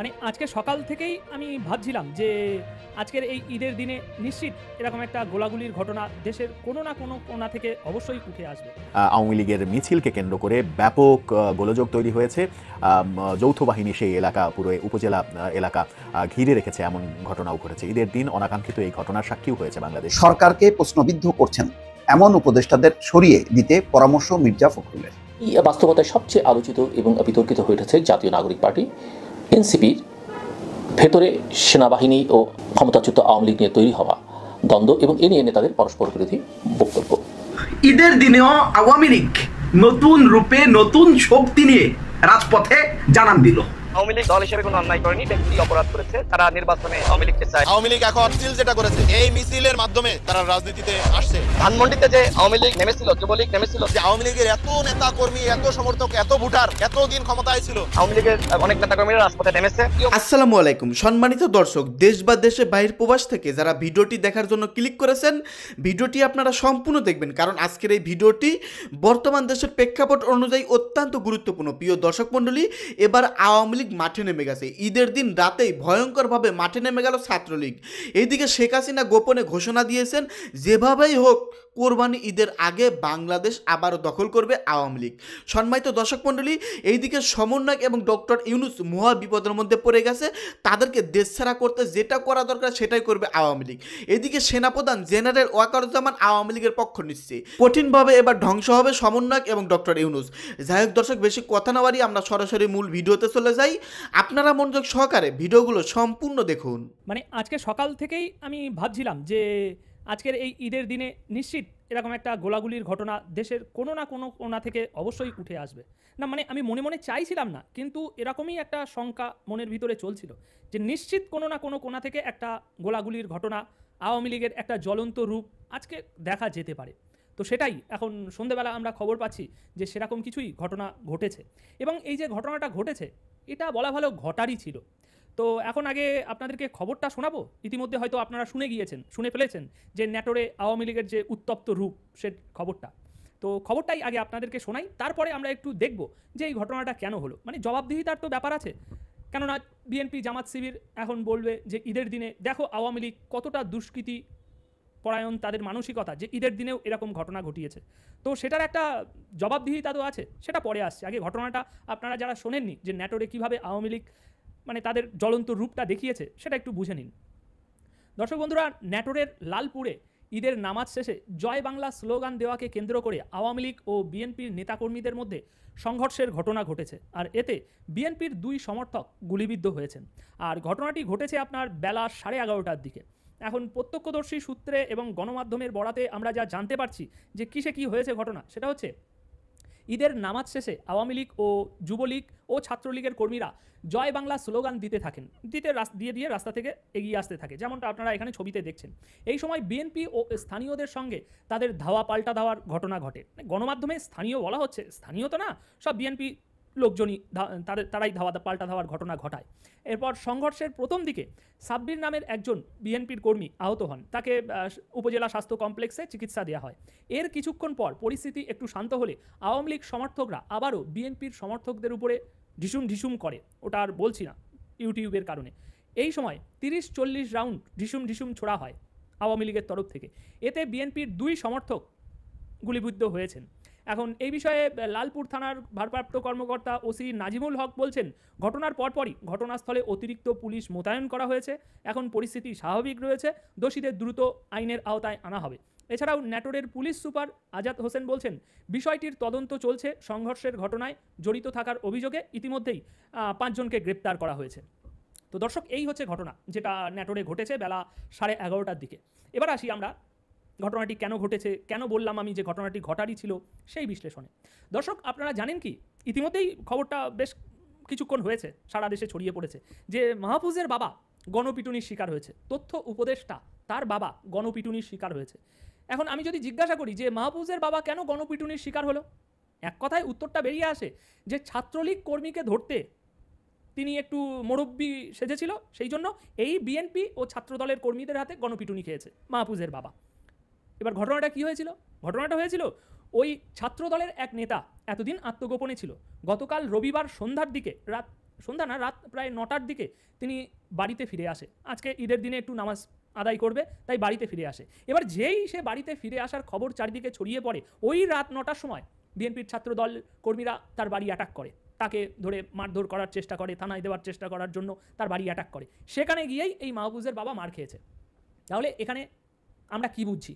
মানে আজকে সকাল থেকেই আমি ভাবছিলাম যে আজকের এই ঈদের দিনে নিশ্চিত এরকম একটা গোলাগুলির ঘটনা দেশের কোনো না কোনো কোণা থেকে অবশ্যই উঠে আসবে। আওয়ামী লীগের মিছিলকে কেন্দ্র করে ব্যাপক গোলযোগ তৈরি হয়েছে। যৌথ বাহিনী সেই এলাকা, পুরো উপজেলা এলাকা ঘিরে রেখেছে, এমন ঘটনাও ঘটেছে। ঈদের দিন অনাকাঙ্ক্ষিত এই ঘটনার সাক্ষীও হয়েছে বাংলাদেশ। সরকারকে প্রশ্নবিদ্ধ করছেন এমন উপদেষ্টাদের সরিয়ে দিতে পরামর্শ মির্জা ফখরুলের। এই বাস্তবতায় সবচেয়ে আলোচিত এবং বিতর্কিত হয়ে উঠেছে জাতীয় নাগরিক পার্টি এনসিপির ভেতরে সেনাবাহিনী ও ক্ষমতাচ্যুত আওয়ামী লীগ নিয়ে তৈরি হওয়া দ্বন্দ্ব এবং এ নিয়ে নেতাদের পরস্পর বিরোধী বক্তব্য। ঈদের দিনেও আওয়ামী লীগ নতুন রূপে নতুন শক্তি নিয়ে রাজপথে জানান দিল। আওয়ামী লীগ দল হিসেবে কোনো অন্যায় করেনি, ব্যক্তি অপরাধ করেছে। তারা নির্বাচনে আওয়ামী লীগকে চায়। আওয়ামী লীগ এখন মিছিল যেটা করেছে, এই মিছিলের মাধ্যমে তারা রাজনীতিতে আসছে। ধানমন্ডিতে যে আওয়ামী লীগ নেমেছিল, যুবলীগ নেমেছিল, যে আওয়ামী লীগের এত নেতা কর্মী, এত সমর্থক, এত ভোটার এতদিন ক্ষমতায় ছিল, আওয়ামী লীগের অনেক নেতা কর্মীরা রাজপথে নেমেছে। আসসালামু আলাইকুম সম্মানিত দর্শক, দেশ বা দেশে বাহির প্রবাস থেকে যারা ভিডিওটি দেখার জন্য ক্লিক করেছেন, ভিডিওটি আপনারা সম্পূর্ণ দেখবেন, কারণ আজকের এই ভিডিওটি বর্তমান দেশের প্রেক্ষাপট অনুযায়ী অত্যন্ত গুরুত্বপূর্ণ। প্রিয় দর্শক মণ্ডলী, এবার আওয়ামী লীগ মাঠে নেমে গেছে। ঈদের দিন রাতেই ভয়ঙ্করভাবে মাঠে নেমে গেল ছাত্রলীগ। এইদিকে শেখ হাসিনা গোপনে ঘোষণা দিয়েছেন যেভাবেই হোক কোরবানি ঈদের আগে বাংলাদেশ আবারও দখল করবে আওয়ামী লীগ। সম্মানিত দর্শক মণ্ডলী, এইদিকে সমন্বয়ক এবং ডক্টর ইউনূস মহা বিপদের মধ্যে পড়ে গেছে। তাদেরকে দেশছাড়া করতে যেটা করা দরকার সেটাই করবে আওয়ামী লীগ। এদিকে সেনাপ্রধান জেনারেল ওয়াকারুজ্জামান আওয়ামী লীগের পক্ষ নিচ্ছে। কঠিনভাবে এবার ধ্বংস হবে সমন্বয়ক এবং ডক্টর ইউনূস। যাই হোক দর্শক, বেশি কথা না বাড়িয়ে আমরা সরাসরি মূল ভিডিওতে চলে যাই। আপনারা মনোযোগ সহকারে ভিডিওগুলো সম্পূর্ণ দেখুন। মানে আজকে সকাল থেকেই আমি ভাবছিলাম যে আজকের এই ঈদের দিনে নিশ্চিত এরকম একটা গোলাগুলির ঘটনা দেশের কোনো না কোনো কোণা থেকে অবশ্যই উঠে আসবে। না মানে আমি মনে মনে চাইছিলাম না, কিন্তু এরকমই একটা শঙ্কা মনের ভিতরে চলছিল যে নিশ্চিত কোনো না কোনো কোণা থেকে একটা গোলাগুলির ঘটনা, আওয়ামী লীগের একটা জ্বলন্ত রূপ আজকে দেখা যেতে পারে। তো সেটাই এখন সন্ধেবেলা আমরা খবর পাচ্ছি যে সেরকম কিছুই ঘটনা ঘটেছে। এবং এই যে ঘটনাটা ঘটেছে এটা বলা ভালো ঘটারই ছিল। তো এখন আগে আপনাদেরকে খবরটা শোনাবো। ইতিমধ্যে হয়তো আপনারা শুনে ফেলেছেন যে ন্যাটোরে আওয়ামী লীগের যে উত্তপ্ত রূপ, সে খবরটা। তো খবরটাই আগে আপনাদেরকে শোনাই, তারপরে আমরা একটু দেখব যে এই ঘটনাটা কেন হলো। মানে জবাবদিহিতার তো ব্যাপার আছে, কেননা বিএনপি জামাত শিবির এখন বলবে যে ঈদের দিনে দেখো আওয়ামী লীগ কতটা দুষ্কৃতি পরায়ণ, তাদের মানসিকতা যে ঈদের দিনেও এরকম ঘটনা ঘটিয়েছে। তো সেটার একটা জবাবদিহিতা তো আছে, সেটা পরে আসছে। আগে ঘটনাটা আপনারা যারা শোনেননি যে ন্যাটোরে কীভাবে আওয়ামী লীগ মানে তাদের জ্বলন্ত রূপটা দেখিয়েছে, সেটা একটু বুঝে নিন। দর্শক বন্ধুরা, ন্যাটোরের লালপুরে ঈদের নামাজ শেষে জয় বাংলা স্লোগান দেওয়াকে কেন্দ্র করে আওয়ামী লীগ ও বিএনপির নেতাকর্মীদের মধ্যে সংঘর্ষের ঘটনা ঘটেছে। আর এতে বিএনপির 2 সমর্থক গুলিবিদ্ধ হয়েছেন। আর ঘটনাটি ঘটেছে আপনার বেলা 11:30টার দিকে। এখন প্রত্যক্ষদর্শী সূত্রে এবং গণমাধ্যমের বরাতে আমরা যা জানতে পারছি যে কিসে কি হয়েছে ঘটনা, সেটা হচ্ছে ঈদের নামাজ শেষে আওয়ামী লীগ ও যুবলীগ ও ছাত্রলীগের কর্মীরা জয় বাংলা স্লোগান দিয়ে রাস্তা থেকে এগিয়ে আসতে থাকে, যেমনটা আপনারা এখানে ছবিতে দেখছেন। এই সময় বিএনপি ও স্থানীয়দের সঙ্গে তাদের ধাওয়া পাল্টা ধাওয়ার ঘটনা ঘটে। গণমাধ্যমে স্থানীয় বলা হচ্ছে, স্থানীয় তো না, সব বিএনপি লোকজনই তারাই পাল্টা ধাওয়ার ঘটনা ঘটায়। এরপর সংঘর্ষের প্রথম দিকে সাব্বির নামের একজন বিএনপির কর্মী আহত হন, তাকে উপজেলা স্বাস্থ্য কমপ্লেক্সে চিকিৎসা দেওয়া হয়। এর কিছুক্ষণ পর পরিস্থিতি একটু শান্ত হলে আওয়ামী লীগ সমর্থকরা আবারও বিএনপির সমর্থকদের উপরে ঢিসুম করে, ওটা আর বলছি না ইউটিউবের কারণে। এই সময় 30-40 রাউন্ড ঢিসুম ছোড়া হয় আওয়ামী লীগের তরফ থেকে। এতে বিএনপির 2 সমর্থক গুলিবিদ্ধ হয়েছেন। এখন এই বিষয়ে লালপুর থানার ভারপ্রাপ্ত কর্মকর্তা ওসি নাজিমুল হক বলছেন, ঘটনার পরপরই ঘটনাস্থলে অতিরিক্ত পুলিশ মোতায়েন করা হয়েছে। এখন পরিস্থিতি স্বাভাবিক রয়েছে, দোষীদের দ্রুত আইনের আওতায় আনা হবে। এছাড়াও ন্যাটোরের পুলিশ সুপার আজাদ হোসেন বলছেন, বিষয়টির তদন্ত চলছে। সংঘর্ষের ঘটনায় জড়িত থাকার অভিযোগে ইতিমধ্যেই 5 জনকে গ্রেপ্তার করা হয়েছে। তো দর্শক, এই হচ্ছে ঘটনা যেটা ন্যাটোরে ঘটেছে বেলা 11:30টার দিকে। এবার আসি আমরা ঘটনাটি কেন ঘটেছে, কেন বললাম আমি যে ঘটনাটি ঘটারই ছিল, সেই বিশ্লেষণে। দর্শক, আপনারা জানেন কি, ইতিমধ্যেই খবরটা বেশ কিছুক্ষণ হয়েছে সারা দেশে ছড়িয়ে পড়েছে যে মাহফুজের বাবা গণপিটুনির শিকার হয়েছে। তথ্য উপদেষ্টা তার বাবা গণপিটুনির শিকার হয়েছে। এখন আমি যদি জিজ্ঞাসা করি যে মাহফুজের বাবা কেন গণপিটুনির শিকার হলো, এক কথায় উত্তরটা বেরিয়ে আসে যে ছাত্রলীগ কর্মীকে ধরতে তিনি একটু মুরব্বি সেজেছিল, সেই জন্য এই বিএনপি ও ছাত্রদলের কর্মীদের হাতে গণপিটুনি খেয়েছে মাহফুজের বাবা। এবার ঘটনাটা কি হয়েছিল? ঘটনাটা হয়েছিল ওই ছাত্রদলের এক নেতা এতদিন আত্মগোপনে ছিল। গতকাল রবিবার সন্ধ্যার দিকে রাত সন্ধ্যা না, রাত প্রায় 9টার দিকে তিনি বাড়িতে ফিরে আসে। আজকে ঈদের দিনে একটু নামাজ আদায় করবে, তাই বাড়িতে ফিরে আসে। এবার যেই সে বাড়িতে ফিরে আসার খবর চারিদিকে ছড়িয়ে পড়ে, ওই রাত 9টার সময় বিএনপির ছাত্রদল কর্মীরা তার বাড়ি অ্যাটাক করে, তাকে ধরে মারধর করার চেষ্টা করে, থানায় দেওয়ার চেষ্টা করার জন্য তার বাড়ি অ্যাটাক করে। সেখানে গিয়েই এই মাহফুজের বাবা মার খেয়েছে। তাহলে এখানে আমরা কি বুঝছি?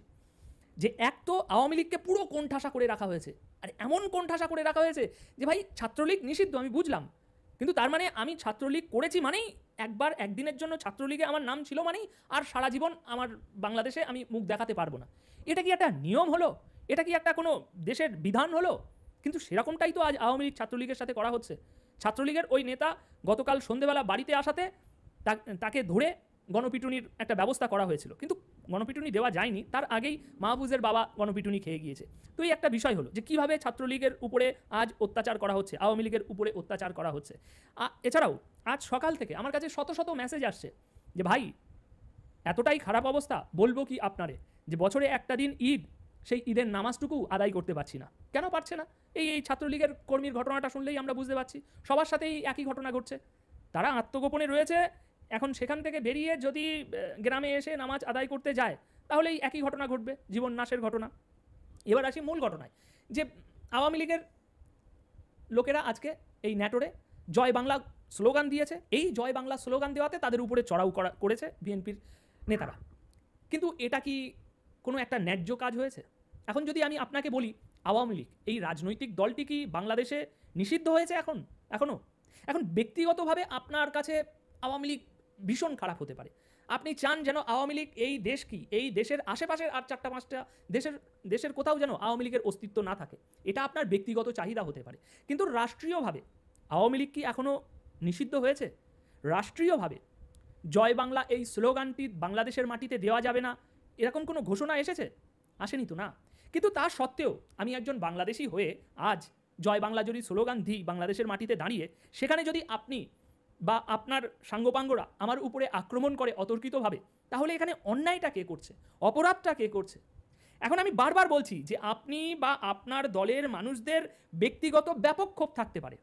যে এক তো আওয়ামী লীগকে পুরো কোণঠাসা করে রাখা হয়েছে, আর এমন কোণঠাসা করে রাখা হয়েছে যে ভাই ছাত্রলীগ নিষিদ্ধ, আমি বুঝলাম, কিন্তু তার মানে আমি ছাত্রলীগ করেছি মানেই, একবার একদিনের জন্য ছাত্রলীগে আমার নাম ছিল মানেই আর সারা জীবন আমার বাংলাদেশে আমি মুখ দেখাতে পারবো না। এটা কি একটা নিয়ম হলো? এটা কি একটা কোনো দেশের বিধান হলো? কিন্তু সেরকমটাই তো আজ আওয়ামী লীগ ছাত্রলীগের সাথে করা হচ্ছে। ছাত্রলীগের ওই নেতা গতকাল সন্ধেবেলা বাড়িতে আসাতে তাকে ধরে গণপিটুনির একটা ব্যবস্থা করা হয়েছিল, কিন্তু গণপিটুনি দেওয়া যায়নি, তার আগেই মাহফুজের বাবা গণপিটুনি খেয়ে গিয়েছে। তো এই একটা বিষয় হলো যে কীভাবে ছাত্রলীগের উপরে আজ অত্যাচার করা হচ্ছে, আওয়ামী লীগের উপরে অত্যাচার করা হচ্ছে। এছাড়াও আজ সকাল থেকে আমার কাছে শত শত মেসেজ আসছে যে ভাই এতটাই খারাপ অবস্থা, বলবো কি আপনারে, যে বছরে একটা দিন ঈদ, সেই ঈদের নামাজটুকু আদায় করতে পারছি না। কেন পারছে না? এই ছাত্রলীগের কর্মীর ঘটনাটা শুনলেই আমরা বুঝতে পারছি, সবার সাথেই একই ঘটনা ঘটছে। তারা আত্মগোপনে রয়েছে, এখন সেখান থেকে বেরিয়ে যদি গ্রামে এসে নামাজ আদায় করতে যায় তাহলে এই একই ঘটনা ঘটবে, জীবন নাশের ঘটনা। এবার আসি মূল ঘটনায়, যে আওয়ামী লীগের লোকেরা আজকে এই ন্যাটোরে জয় বাংলা স্লোগান দিয়েছে। এই জয় বাংলা স্লোগান দেওয়াতে তাদের উপরে চড়াও করেছে বিএনপির নেতারা। কিন্তু এটা কি কোনো একটা ন্যায্য কাজ হয়েছে? এখন যদি আমি আপনাকে বলি আওয়ামী লীগ এই রাজনৈতিক দলটি কি বাংলাদেশে নিষিদ্ধ হয়েছে এখনও? এখন ব্যক্তিগতভাবে আপনার কাছে আওয়ামী লীগ ভীষণ খারাপ হতে পারে, আপনি চান যেন আওয়ামী লীগ এই দেশ কি, এই দেশের আশেপাশের আর 4-5টা দেশের কোথাও যেন আওয়ামী লীগের অস্তিত্ব না থাকে, এটা আপনার ব্যক্তিগত চাহিদা হতে পারে। কিন্তু রাষ্ট্রীয়ভাবে আওয়ামী লীগ কি এখনও নিষিদ্ধ হয়েছে? রাষ্ট্রীয়ভাবে জয় বাংলা এই স্লোগানটি বাংলাদেশের মাটিতে দেওয়া যাবে না, এরকম কোনো ঘোষণা আসেনি তো না। কিন্তু তা সত্ত্বেও আমি একজন বাংলাদেশি হয়ে আজ জয় বাংলা যদি স্লোগান দিই বাংলাদেশের মাটিতে দাঁড়িয়ে, সেখানে যদি আপনি বা আপনার সাঙ্গপাঙ্গরা আমার উপরে আক্রমণ করে অতর্কিতভাবে, তাহলে এখানে অন্যায়টা কে করছে, অপরাধটা কে করছে? এখন আমি বারবার বলছি যে আপনি বা আপনার দলের মানুষদের ব্যক্তিগত ব্যাপক ক্ষোভ থাকতে পারে,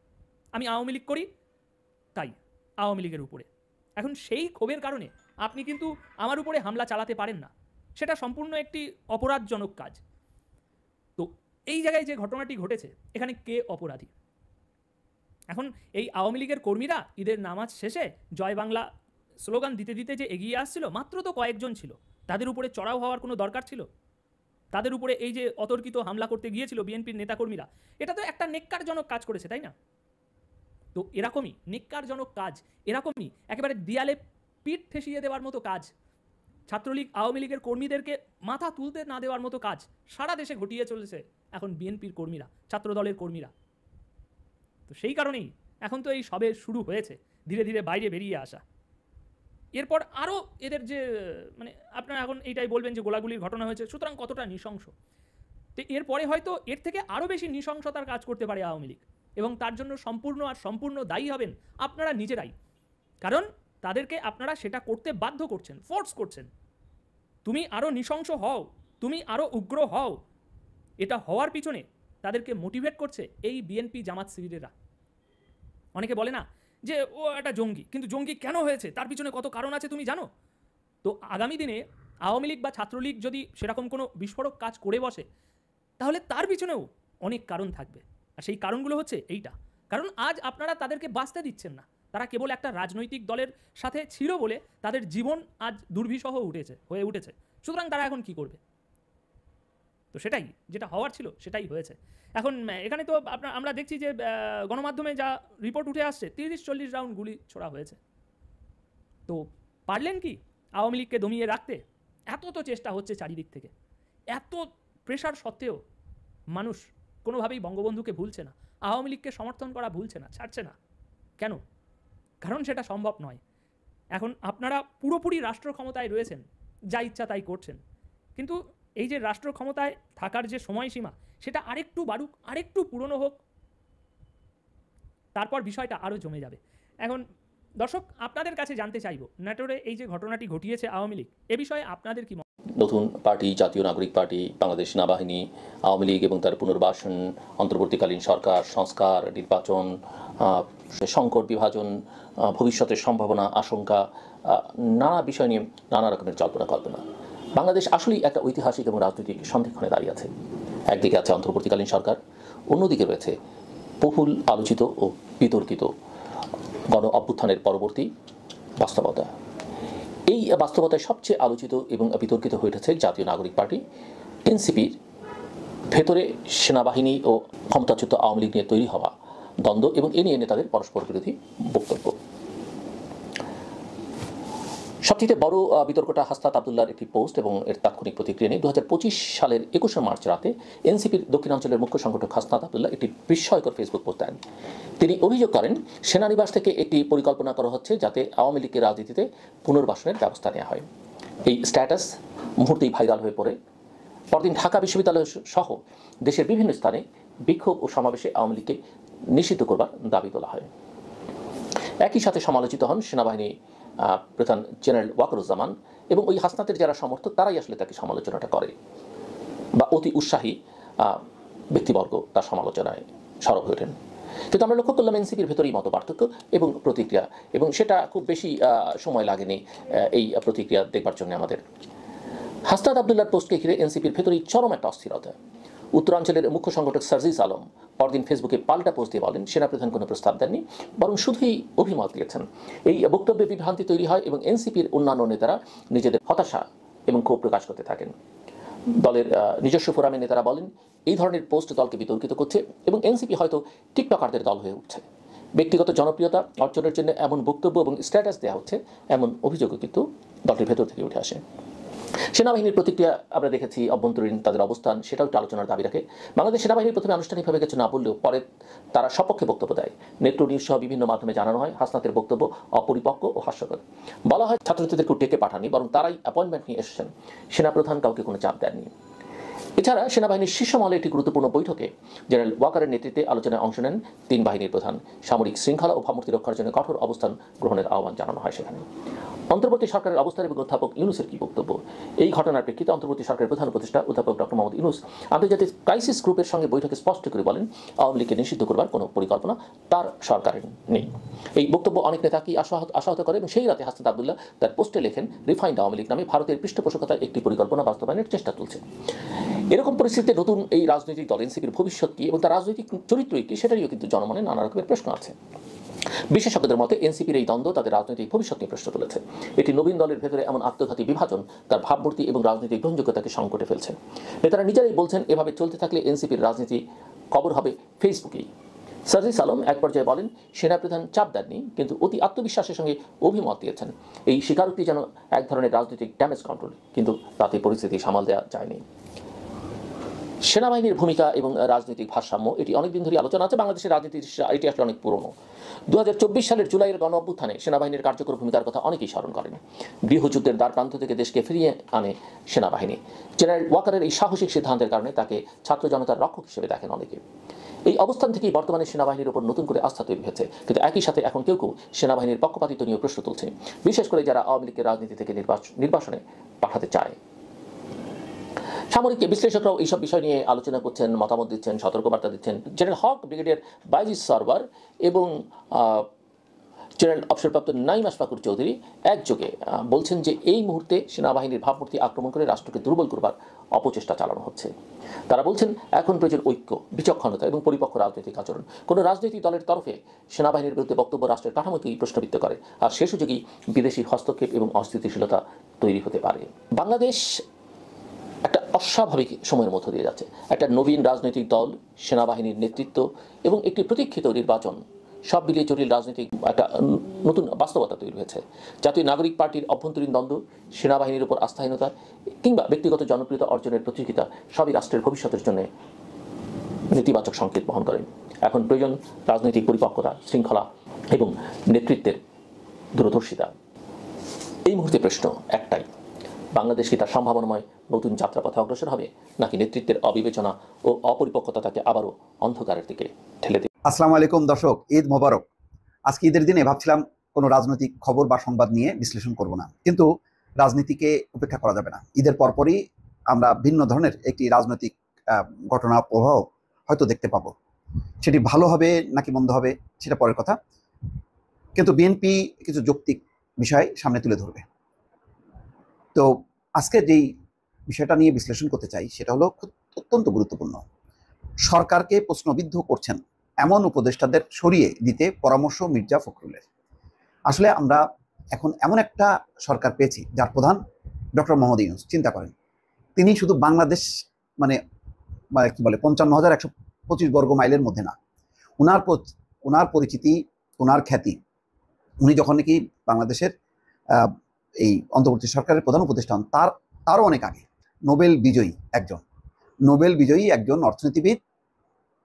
আমি আওয়ামী লীগ করি তাই আওয়ামী লীগের উপরে। এখন সেই ক্ষোভের কারণে আপনি কিন্তু আমার উপরে হামলা চালাতে পারেন না, সেটা সম্পূর্ণ একটি অপরাধজনক কাজ। তো এই জায়গায় যে ঘটনাটি ঘটেছে, এখানে কে অপরাধী? এখন এই আওয়ামী লীগের কর্মীরা ঈদের নামাজ শেষে জয় বাংলা স্লোগান দিতে দিতে যে এগিয়ে আসছিল, মাত্র তো কয়েকজন ছিল, তাদের উপরে চড়াও হওয়ার কোনো দরকার ছিল? তাদের উপরে এই যে অতর্কিত হামলা করতে গিয়েছিল বিএনপির নেতাকর্মীরা, এটা তো একটা নেক্কারজনক কাজ করেছে, তাই না? তো এরকমই নেক্কারজনক কাজ, এরকমই একেবারে দেয়ালে পিঠ ঠেসিয়ে দেওয়ার মতো কাজ, ছাত্রলীগ আওয়ামী লীগের কর্মীদেরকে মাথা তুলতে না দেওয়ার মতো কাজ সারা দেশে ঘটিয়ে চলেছে এখন বিএনপির কর্মীরা, ছাত্রদলের কর্মীরা। তো সেই কারণেই এখন তো এই সবে শুরু হয়েছে ধীরে ধীরে বাইরে বেরিয়ে আসা। এরপর আরও এদের যে মানে আপনারা এখন এইটাই বলবেন যে গোলাগুলির ঘটনা হয়েছে, সুতরাং কতটা নৃশংস। তো এরপরে হয়তো এর থেকে আরও বেশি নৃশংসতার কাজ করতে পারে আওয়ামী লীগ, এবং তার জন্য সম্পূর্ণ দায়ী হবেন আপনারা নিজেরাই। কারণ তাদেরকে আপনারা সেটা করতে বাধ্য করছেন, ফোর্স করছেন। তুমি আরও নৃশংস হও, তুমি আরও উগ্র হও, এটা হওয়ার পিছনে তাদেরকে মোটিভেট করছে এই বিএনপি জামাত শিবিরেরা। অনেকে বলে না যে ও একটা জঙ্গি, কিন্তু জঙ্গি কেন হয়েছে তার পিছনে কত কারণ আছে তুমি জানো? তো আগামী দিনে আওয়ামী লীগ বা ছাত্রলীগ যদি সেরকম কোনো বিস্ফোরক কাজ করে বসে, তাহলে তার পিছনেও অনেক কারণ থাকবে। আর সেই কারণগুলো হচ্ছে এইটা, কারণ আজ আপনারা তাদেরকে বাঁচতে দিচ্ছেন না, তারা কেবল একটা রাজনৈতিক দলের সাথে ছিল বলে তাদের জীবন আজ দুর্বিষহ হয়ে উঠেছে। সুতরাং তারা এখন কি করবে? তো সেটাই যেটা হওয়ার ছিল সেটাই হয়েছে। এখন এখানে তো আমরা দেখছি যে গণমাধ্যমে যা রিপোর্ট উঠে আসছে 30-40 রাউন্ড গুলি ছোড়া হয়েছে। তো পারলেন কি আওয়ামী লীগকে দমিয়ে রাখতে? এত তো চেষ্টা হচ্ছে চারিদিক থেকে, এত প্রেশার সত্ত্বেও মানুষ কোনোভাবেই বঙ্গবন্ধুকে ভুলছে না, আওয়ামী লীগকে সমর্থন করা ভুলছে না, ছাড়ছে না। কেন? কারণ সেটা সম্ভব নয়। এখন আপনারা পুরোপুরি রাষ্ট্র ক্ষমতায় রয়েছেন, যা ইচ্ছা তাই করছেন, কিন্তু এই যে রাষ্ট্র ক্ষমতায় থাকার যে সময়সীমা, সেটা আরেকটু বাড়ুক, আরেকটু পুরনো হোক, তারপর বিষয়টা আরও জমে যাবে। এখন দর্শক, আপনাদের কাছে জানতে চাইব, ন্যাটোরে এই যে ঘটনাটি ঘটিয়েছে আওয়ামী লীগ, এ বিষয়ে আপনাদের কি নতুন পার্টি জাতীয় নাগরিক পার্টি, বাংলাদেশ সেনাবাহিনী, আওয়ামী লীগ এবং তার পুনর্বাসন, অন্তর্বর্তীকালীন সরকার, সংস্কার, নির্বাচন, সংকট, বিভাজন, ভবিষ্যতের সম্ভাবনা, আশঙ্কা, নানা বিষয় নিয়ে নানা রকমের জল্পনা কল্পনা। বাংলাদেশ আসলেই একটা ঐতিহাসিক এবং রাজনৈতিক সন্ধিক্ষণে দাঁড়িয়ে আছে। একদিকে আছে অন্তর্বর্তীকালীন সরকার, অন্যদিকে রয়েছে বহুল আলোচিত ও বিতর্কিত গণ অভ্যুত্থানের পরবর্তী বাস্তবতা। এই বাস্তবতায় সবচেয়ে আলোচিত এবং বিতর্কিত হয়ে উঠেছে জাতীয় নাগরিক পার্টি এনসিপির ভেতরে সেনাবাহিনী ও ক্ষমতাচ্যুত আওয়ামী লীগ নিয়ে তৈরি হওয়া দ্বন্দ্ব এবং এ নিয়ে নেতাদের পরস্পর বিরোধী বক্তব্য। সবচেয়ে বড় বিতর্কটা হাসনাত আবদুল্লাহর একটি পোস্ট এবং এর তাৎক্ষণিক প্রতিক্রিয়া নিয়ে 2025 সালের 21শে মার্চ রাতে এনসিপির দক্ষিণাঞ্চলের মুখ্য সংগঠক হাসনাত আবদুল্লাহ একটি বিস্ময়কর ফেসবুক পোস্ট দেন। তিনি অভিযোগ করেন সেনানিবাস থেকে একটি পরিকল্পনা করা হচ্ছে যাতে আওয়ামী লীগের রাজনীতিতে পুনর্বাসনের ব্যবস্থা নেওয়া হয়। এই স্ট্যাটাস মুহূর্তেই ভাইরাল হয়ে পড়ে। পরদিন ঢাকা বিশ্ববিদ্যালয় সহ দেশের বিভিন্ন স্থানে বিক্ষোভ ও সমাবেশে আওয়ামী লীগকে নিষিদ্ধ করবার দাবি তোলা হয়। একই সাথে সমালোচিত হন সেনাবাহিনী প্রধান জেনারেল ওয়াকারুজ্জামান এবং ওই হাসনাতের যারা সমর্থক তারাই আসলে তাকে সমালোচনাটা করে বা অতি উৎসাহী ব্যক্তিবর্গ তার সমালোচনায় সরব হয়ে ওঠেন। কিন্তু আমরা লক্ষ্য করলাম এনসিপির ভেতরেই মত পার্থক্য এবং প্রতিক্রিয়া, এবং সেটা খুব বেশি সময় লাগেনি এই প্রতিক্রিয়া দেখবার জন্য আমাদের। হাসনাত আবদুল্লাহর পোস্টকে ঘিরে এনসিপির ভেতরেই চরম একটা অস্থিরতা। উত্তরাঞ্চলের মুখ্য সংগঠক সার্জিস আলম পরদিন ফেসবুকে পাল্টা পোস্ট দিয়ে বলেন সেনাপ্রধান কোনো প্রস্তাব দেননি, বরং শুধুই অভিমত দিয়েছেন। এই বক্তব্যে বিভ্রান্তি তৈরি হয় এবং এনসিপির অন্যান্য নেতারা নিজেদের হতাশা এবং ক্ষোভ প্রকাশ করতে থাকেন। দলের নিজস্ব ফোরামে নেতারা বলেন এই ধরনের পোস্ট দলকে বিতর্কিত করছে এবং এনসিপি হয়তো টিকটকারদের দল হয়ে উঠছে। ব্যক্তিগত জনপ্রিয়তা অর্জনের জন্য এমন বক্তব্য এবং স্ট্যাটাস দেওয়া হচ্ছে, এমন অভিযোগও কিন্তু দলটির ভেতর থেকে উঠে আসে। সেনাবাহিনীর প্রতিক্রিয়া আমরা দেখেছি, অভ্যন্তরীণ তাদের অবস্থান সেটাও একটু আলোচনার দাবি রাখে। বাংলাদেশ সেনাবাহিনী প্রথমে আনুষ্ঠানিকভাবে কিছু না বললেও পরে তারা সপক্ষে বক্তব্য দেয়। নেত্র নিউজ সহ বিভিন্ন মাধ্যমে জানানো হয় হাসনাতের বক্তব্য অপরিপক্ক ও হাস্যকর। বলা হয় ছাত্রছাত্রীদেরকে ডেকে পাঠাননি, বরং তারাই অ্যাপয়েন্টমেন্ট নিয়ে এসেছেন, সেনাপ্রধান কাউকে কোনো চাপ দেননি। এছাড়া সেনাবাহিনীর শীর্ষ মহলে একটি গুরুত্বপূর্ণ বৈঠকে জেনারেল ওয়াকারের নেতৃত্বে আলোচনায় অংশ নেন 3 বাহিনীর প্রধান। সামরিক শৃঙ্খলা ও ভাবমূর্তি রক্ষার জন্য কঠোর অবস্থান গ্রহণের আহ্বান জানানো হয় সেখানে। অন্তর্বর্তী সরকারের অবস্থান এবং অধ্যাপক ইউনুসের কি বক্তব্য? এই ঘটনার প্রেক্ষিতে অন্তর্বর্তী সরকারের প্রধান উপদেষ্টা অধ্যাপক ডক্টর মোহাম্মদ ইউনুস আন্তর্জাতিক ক্রাইসিস গ্রুপের সঙ্গে বৈঠকে স্পষ্ট করে বলেন আওয়ামী লীগকে নিষিদ্ধ করবার কোনো পরিকল্পনা তার সরকারের নেই। এই বক্তব্য অনেক নেতাকেই আশাহত করে এবং সেই রাতে হাসনাত আবদুল্লাহ তার পোস্টে লেখেন রিফাইন্ড আওয়ামী লীগ নামে ভারতের পৃষ্ঠপোষকতার একটি পরিকল্পনা বাস্তবায়নের চেষ্টা চলছে। এরকম পরিস্থিতিতে নতুন এই রাজনৈতিক দল এনসিপির ভবিষ্যৎ কি এবং তার রাজনৈতিক চরিত্রই কি সেটারও কিন্তু জনমনে নানা রকমের প্রশ্ন আছে। বিশেষজ্ঞদের মতে এনসিপির এই দ্বন্দ্ব তাদের রাজনৈতিক ভবিষ্যৎ নিয়ে প্রশ্ন তুলেছে। এটি নবীন দলের ভেতরে এমন আত্মঘাতী বিভাজন তার ভাবমূর্তি এবং রাজনৈতিক গ্রহণযোগ্যতাকে সংকটে ফেলছে। নেতারা নিজেরাই বলছেন এভাবে চলতে থাকলে এনসিপির রাজনীতি কবর হবে ফেসবুকেই। সার্জিস আলম এক পর্যায়ে বলেন সেনাপ্রধান চাপ দেননি, কিন্তু অতি আত্মবিশ্বাসের সঙ্গে অভিমত দিয়েছেন। এই স্বীকারোক্তি যেন এক ধরনের রাজনৈতিক ড্যামেজ কন্ট্রোল, কিন্তু তাতে পরিস্থিতি সামাল দেওয়া যায়নি। সেনাবাহিনীর ভূমিকা এবং রাজনৈতিক ভারসাম্য এটি অনেকদিন ধরে আলোচনা আছে। বাংলাদেশের রাজনীতির এটি আসলে অনেক পুরনো। 2024 সালের জুলাইয়ের গণ অভ্যুত্থানে সেনাবাহিনীর কার্যকর ভূমিকার কথা অনেকেই স্মরণ করেন। গৃহযুদ্ধের দ্বার প্রান্ত থেকে দেশকে ফিরিয়ে আনে সেনাবাহিনী। জেনারেল ওয়াকারের এই সাহসিক সিদ্ধান্তের কারণে তাকে ছাত্র জনতার রক্ষক হিসেবে দেখেন অনেকে। এই অবস্থান থেকেই বর্তমানে সেনাবাহিনীর উপর নতুন করে আস্থা তৈরি হয়েছে, কিন্তু একই সাথে এখন কেউ কেউ সেনাবাহিনীর পক্ষপাতিত্ব নিয়ে প্রশ্ন তুলছে, বিশেষ করে যারা আওয়ামী লীগের রাজনীতি থেকে নির্বাসনে পাঠাতে চায়। সামরিক বিশ্লেষকরাও এইসব বিষয় নিয়ে আলোচনা করছেন, মতামত দিচ্ছেন, সতর্কবার্তা দিচ্ছেন। জেনারেল হক, ব্রিগেডিয়ার বাইজিস সরওয়ার এবং জেনারেল অবসরপ্রাপ্ত নাঈম আশফাকুর চৌধুরী একযোগে বলছেন যে এই মুহূর্তে সেনাবাহিনীর ভাবমূর্তি আক্রমণ করে রাষ্ট্রকে দুর্বল করবার অপচেষ্টা চালানো হচ্ছে। তারা বলছেন এখন প্রয়োজন ঐক্য, বিচক্ষণতা এবং পরিপক্ক রাজনৈতিক আচরণ। কোনো রাজনৈতিক দলের তরফে সেনাবাহিনীর বিরুদ্ধে বক্তব্য রাষ্ট্রের কাঠামোকেই প্রশ্নবিদ্ধ করে, আর সে সুযোগেই বিদেশি হস্তক্ষেপ এবং অস্থিতিশীলতা তৈরি হতে পারে। বাংলাদেশ একটা অস্বাভাবিক সময়ের মধ্য দিয়ে যাচ্ছে। একটা নবীন রাজনৈতিক দল, সেনাবাহিনীর নেতৃত্ব এবং একটি প্রতীক্ষিত নির্বাচন সব মিলিয়ে জটিল রাজনৈতিক একটা নতুন বাস্তবতা তৈরি হয়েছে। জাতীয় নাগরিক পার্টির অভ্যন্তরীণ দ্বন্দ্ব, সেনাবাহিনীর উপর আস্থাহীনতা কিংবা ব্যক্তিগত জনপ্রিয়তা অর্জনের প্রতিযোগিতা সবই রাষ্ট্রের ভবিষ্যতের জন্য নেতিবাচক সংকেত বহন করে। এখন প্রয়োজন রাজনৈতিক পরিপক্কতা, শৃঙ্খলা এবং নেতৃত্বের দূরদর্শিতা। এই মুহূর্তে প্রশ্ন একটাই, বাংলাদেশ কি তার সম্ভাবনাময় নতুন যাত্রাপথে অগ্রসর হবে, নাকি নেতৃত্বের অবিবেচনা ও অপরিপক্কতা তাকে আবারও অন্ধকারের দিকে ঠেলে দেবে? আসসালামু আলাইকুম দর্শক, ঈদ মোবারক। আজকে ঈদের দিনে ভাবছিলাম কোনো রাজনৈতিক খবর বা সংবাদ নিয়ে বিশ্লেষণ করব না, কিন্তু রাজনীতিকে উপেক্ষা করা যাবে না। ঈদের পরপরই আমরা ভিন্ন ধরনের একটি রাজনৈতিক ঘটনা প্রবাহ হয়তো দেখতে পাবো। সেটি ভালো হবে নাকি মন্দ হবে সেটা পরের কথা, কিন্তু বিএনপি কিছু যৌক্তিক বিষয় সামনে তুলে ধরবে। তো আজকে যেই বিষয়টা নিয়ে বিশ্লেষণ করতে চাই সেটা হলো অত্যন্ত গুরুত্বপূর্ণ। সরকারকে প্রশ্নবিদ্ধ করছেন এমন উপদেষ্টাদের সরিয়ে দিতে পরামর্শ মির্জা ফখরুলের। আসলে আমরা এখন এমন একটা সরকার পেয়েছি যার প্রধান ডক্টর মোহাম্মদ ইউনূস। চিন্তা করেন, তিনি শুধু বাংলাদেশ মানে কি বলে ৫৫,১২৫ বর্গ মাইলের মধ্যে না, ওনার পরিচিতি, ওনার খ্যাতি, উনি যখন নাকি বাংলাদেশের এই অন্তর্বর্তী সরকারের প্রধান উপদেষ্টা হন তারও অনেক আগে নোবেল বিজয়ী একজন অর্থনীতিবিদ,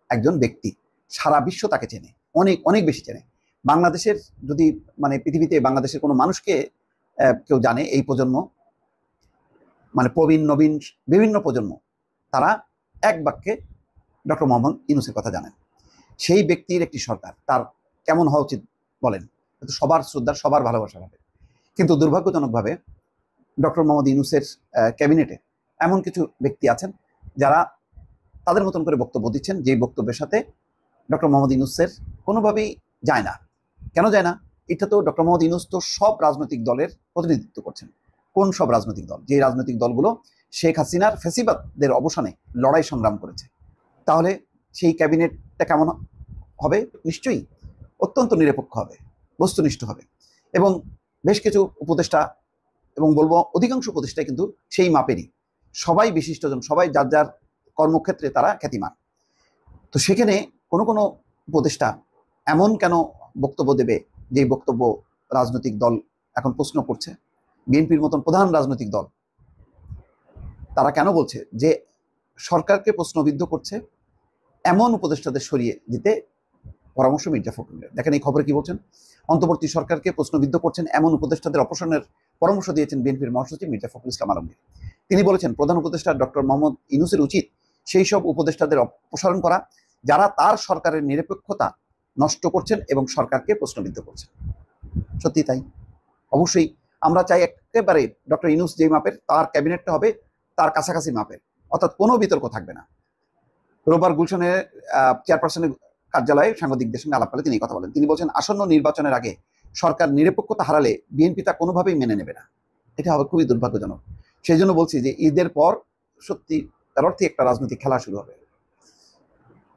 একজন ব্যক্তি, সারা বিশ্ব তাকে চেনে, অনেক অনেক বেশি চেনে। বাংলাদেশের যদি মানে পৃথিবীতে বাংলাদেশের কোনো মানুষকে কেউ জানে, এই প্রজন্ম মানে প্রবীণ নবীন বিভিন্ন প্রজন্ম, তারা এক বাক্যে ডক্টর মোহাম্মদ ইউনূসের কথা জানেন। সেই ব্যক্তির একটি সরকার তার কেমন হওয়া উচিত বলেন? সবার শ্রদ্ধার, সবার ভালোবাসা হবে। কিন্তু দুর্ভাগ্যজনকভাবে ডক্টর মোহাম্মদ ইউনূসের ক্যাবিনেটে এমন কিছু ব্যক্তি আছেন যারা তাদের মতন করে বক্তব্য দিচ্ছেন, যেই বক্তব্যের সাথে ডক্টর মোহাম্মদ ইউনূসের কোনোভাবেই যায় না। কেন যায় না? এটা তো ডক্টর মোহাম্মদ ইউনূস তো সব রাজনৈতিক দলের প্রতিনিধিত্ব করছেন। কোন সব রাজনৈতিক দল? যে রাজনৈতিক দলগুলো শেখ হাসিনার ফ্যাসিবাদদের অবসানে লড়াই সংগ্রাম করেছে। তাহলে সেই ক্যাবিনেটটা কেমন হবে? নিশ্চয়ই অত্যন্ত নিরপেক্ষ হবে, বস্তুনিষ্ঠ হবে। এবং বেশ কিছু উপদেষ্টা, এবং বলবো অধিকাংশ উপদেষ্টাই কিন্তু সেই মাপেরই, সবাই বিশিষ্টজন, সবাই যার যার কর্মক্ষেত্রে তারা খ্যাতিমান। তো সেখানে কোনো কোনো উপদেষ্টা এমন কেন বক্তব্য দেবে যে বক্তব্য রাজনৈতিক দল এখন প্রশ্ন করছে? বিএনপির মতন প্রধান রাজনৈতিক দল তারা কেন বলছে যে সরকারকে প্রশ্নবিদ্ধ করছে এমন উপদেষ্টাদের সরিয়ে দিতে পরামর্শ মির্জা ফখরুলের? দেখেন এই খবরে কি বলছেন, অন্তর্বর্তী সরকারকে প্রশ্নবিদ্ধ করছেন এমন উপদেষ্টাদের অপসারণের পরামর্শ দিয়েছেন বিএনপির মহাসচিব মির্জা ফখরুল ইসলাম আলমগীর। তিনি বলেছেন, প্রধান উপদেষ্টা ডক্টর মোহাম্মদ ইউনূসের উচিত সেই সব উপদেষ্টাদের অপসারণ করা যারা তার সরকারের নিরপেক্ষতা নষ্ট করছেন এবং সরকারকে প্রশ্নবিদ্ধ করছেন। সত্যি তাই, অবশ্যই আমরা চাই একেবারে ডক্টর ইউনূস যেই মাপের, তার ক্যাবিনেটটা হবে তার কাছাকাছি মাপের, অর্থাৎ কোনো বিতর্ক থাকবে না। রোববার গুলশানের চেয়ারপারসনের কার্যালয়ে সাংবাদিকদের সঙ্গে আলাপকালে তিনি কথা বলেন। তিনি বলছেন, আসন্ন নির্বাচনের আগে সরকার নিরপেক্ষতা হারালে বিএনপি তা কোনোভাবেই মেনে নেবে না। এটা হবে খুবই দুর্ভাগ্যজনক। সেই জন্য বলছি যে ঈদের পর সত্যি তার অর্থে একটা রাজনৈতিক খেলা শুরু হবে।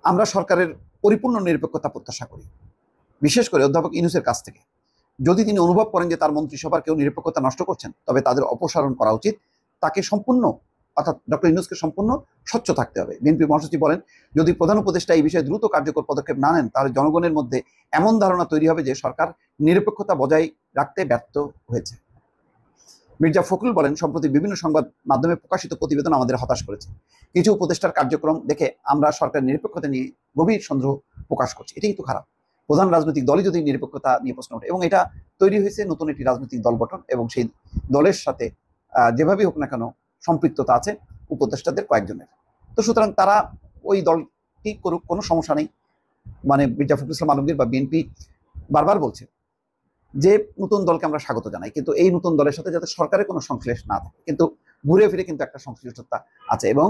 আমরা সরকারের পরিপূর্ণ নিরপেক্ষতা প্রত্যাশা করি, বিশেষ করে অধ্যাপক ইউনূসের কাছ থেকে। যদি তিনি অনুভব করেন যে তার মন্ত্রিসভার কেউ নিরপেক্ষতা নষ্ট করছেন, তবে তাদের অপসারণ করা উচিত। তাকে সম্পূর্ণ, অর্থাৎ ডক্টর ইউনূসকে সম্পূর্ণ স্বচ্ছ থাকতে হবে। বিএনপি মহাসচিব বলেন, যদি প্রধান উপদেষ্টা এই বিষয়ে দ্রুত কার্যকর পদক্ষেপ না নেন, তাহলে জনগণের মধ্যে এমন ধারণা তৈরি হবে যে সরকার নিরপেক্ষতা বজায় রাখতে ব্যর্থ হয়েছে। মির্জা ফখরুল বলেন, সম্প্রতি বিভিন্ন সংবাদ মাধ্যমে প্রকাশিত প্রতিবেদন আমাদের হতাশ করেছে। কিছু উপদেষ্টার কার্যক্রম দেখে আমরা সরকারের নিরপেক্ষতা নিয়ে গভীর সন্দেহ প্রকাশ করছি। এটাই তো খারাপ। প্রধান রাজনৈতিক দলই যদি নিরপেক্ষতা নিয়ে প্রশ্ন ওঠে, এবং এটা তৈরি হয়েছে নতুন একটি রাজনৈতিক দল গঠন, এবং সেই দলের সাথে যেভাবেই হোক না কেন সম্পৃক্ততা আছে উপদেষ্টাদের কয়েকজনের। তো সুতরাং তারা ওই দলটি করুক, কোনো সমস্যা নেই। মানে মির্জা ফখরুল ইসলাম আলমগীর বা বিএনপি বারবার বলছে যে নতুন দলকে আমরা স্বাগত জানাই, কিন্তু এই নতুন দলের সাথে যাতে সরকারের কোনো সংশ্লেষ না থাকে। কিন্তু ঘুরে ফিরে কিন্তু একটা সংশ্লিষ্টতা আছে, এবং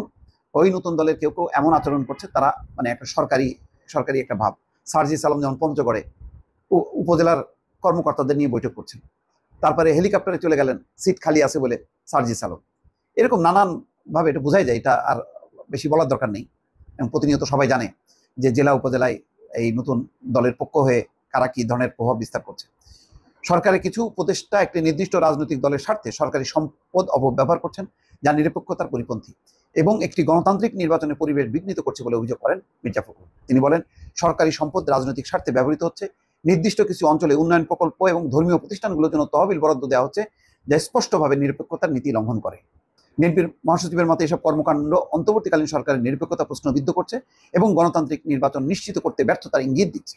ওই নতুন দলের কেউ কেউ এমন আচরণ করছে, তারা মানে একটা সরকারি একটা ভাব। সার্জিস আলম যেমন পঞ্চগড়ে উপজেলার কর্মকর্তাদের নিয়ে বৈঠক করছেন, তারপরে হেলিকপ্টারে চলে গেলেন সিট খালি আছে বলে সার্জিস আলম। এরকম নানানভাবে এটা বোঝাই যায়, এটা আর বেশি বলার দরকার নেই। এবং প্রতিনিয়ত সবাই জানে যে জেলা উপজেলায় এই নতুন দলের পক্ষ হয়ে কারা কি ধরনের প্রভাব বিস্তার করছে। সরকারের কিছু উপদেষ্টা একটি নির্দিষ্ট রাজনৈতিক দলের স্বার্থে সরকারি সম্পদ অপব্যবহার করছেন, যা নিরপেক্ষতার পরিপন্থী এবং একটি গণতান্ত্রিক নির্বাচনের পরিবেশ বিঘ্নিত করছে বলে অভিযোগ করেন মির্জা ফখরুল। তিনি বলেন, সরকারি সম্পদ রাজনৈতিক স্বার্থে ব্যবহৃত হচ্ছে। নির্দিষ্ট কিছু অঞ্চলে উন্নয়ন প্রকল্প এবং ধর্মীয় প্রতিষ্ঠানগুলোর জন্য তহবিল বরাদ্দ দেওয়া হচ্ছে, যা স্পষ্টভাবে নিরপেক্ষতার নীতি লঙ্ঘন করে। বিএনপির মহাসচিবের মতে এসব কর্মকাণ্ড অন্তর্বর্তীকালীন সরকারের নিরপেক্ষতা প্রশ্নবিদ্ধ করছে এবং গণতান্ত্রিক নির্বাচন নিশ্চিত করতে ব্যর্থতার ইঙ্গিত দিচ্ছে।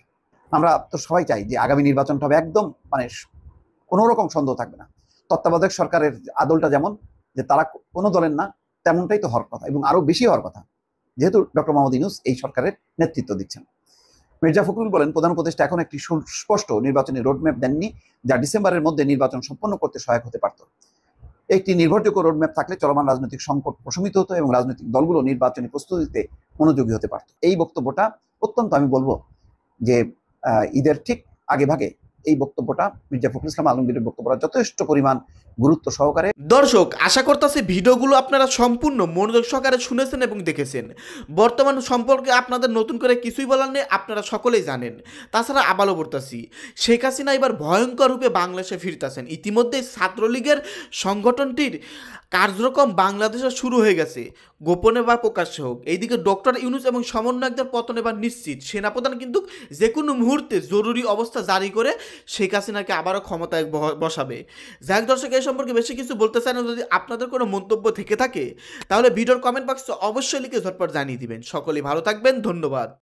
আমরা তো সবাই চাই যে আগামী নির্বাচনটা হবে একদম মানে কোনো রকম সন্দেহ থাকবে না। তত্ত্বাবধায়ক সরকারের আদলটা যেমন, যে তারা কোনো দলের না, তেমনটাই তো হওয়ার কথা, এবং আরও বেশি হওয়ার কথা, যেহেতু ডক্টর মোহাম্মদ ইউনূস এই সরকারের নেতৃত্ব দিচ্ছেন। মির্জা ফখরুল বলেন, প্রধান উপদেষ্টা এখন একটি সুস্পষ্ট নির্বাচনী রোডম্যাপ দেননি, যা ডিসেম্বরের মধ্যে নির্বাচন সম্পন্ন করতে সহায়ক হতে পারত। একটি নির্ভরযোগ্য রোডম্যাপ থাকলে চলমান রাজনৈতিক সংকট প্রশমিত হতো এবং রাজনৈতিক দলগুলো নির্বাচনী প্রস্তুতিতে মনোযোগী হতে পারত। এই বক্তব্যটা অত্যন্ত, আমি বলবো যে ঈদের ঠিক আগে ভাগে এই বক্তব্যটা, মির্জা ফখরুল ইসলাম আলমগীরের বক্তব্যটা যথেষ্ট পরিমাণ গুরুত্ব সহকারে। দর্শক, আশা করতেছি ভিডিওগুলো আপনারা সম্পূর্ণ মনোযোগ সহকারে শুনেছেন এবং দেখেছেন। বর্তমান সম্পর্কে আপনাদের নতুন করে কিছুই বলার নেই, আপনারা সকলেই জানেন। তাছাড়া আবারও বলতেছি, শেখ হাসিনা এবার ভয়ঙ্কর রূপে বাংলাদেশে ফিরতেছেন। ইতিমধ্যে ছাত্রলীগের সংগঠনটির কার্যক্রম বাংলাদেশে শুরু হয়ে গেছে, গোপনে বা প্রকাশ্যে হোক। এইদিকে ডক্টর ইউনূস এবং সমন্বয়কদের পতন এবার নিশ্চিত। সেনাপ্রধান কিন্তু যে কোনো মুহূর্তে জরুরি অবস্থা জারি করে শেখ হাসিনাকে আবারও ক্ষমতায় বসাবে। যাই হোক দর্শক, এই সম্পর্কে বেশি কিছু বলতে চাই না। যদি আপনাদের কোনো মন্তব্য থেকে থাকে তাহলে ভিডিওর কমেন্ট বক্সে অবশ্যই লিখে ঝটপট জানিয়ে দিবেন। সকলেই ভালো থাকবেন, ধন্যবাদ।